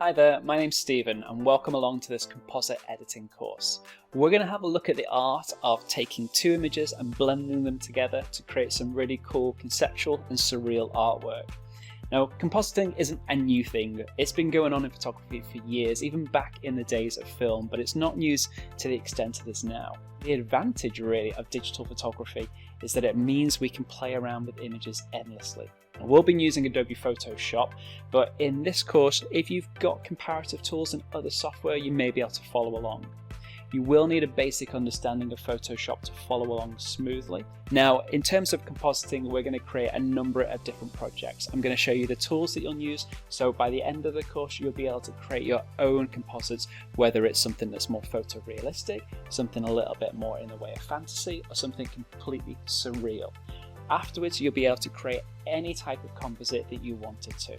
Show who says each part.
Speaker 1: Hi there, my name's Stephen and welcome along to this composite editing course. We're going to have a look at the art of taking two images and blending them together to create some really cool conceptual and surreal artwork. Now, compositing isn't a new thing. It's been going on in photography for years, even back in the days of film, but it's not news to the extent it is now. The advantage really of digital photography is that it means we can play around with images endlessly. We'll be using Adobe Photoshop, but in this course, if you've got comparative tools and other software, you may be able to follow along. You will need a basic understanding of Photoshop to follow along smoothly. Now, in terms of compositing, we're going to create a number of different projects. I'm going to show you the tools that you'll use, so by the end of the course, you'll be able to create your own composites, whether it's something that's more photorealistic, something a little bit more in the way of fantasy, or something completely surreal. Afterwards, you'll be able to create any type of composite that you wanted to.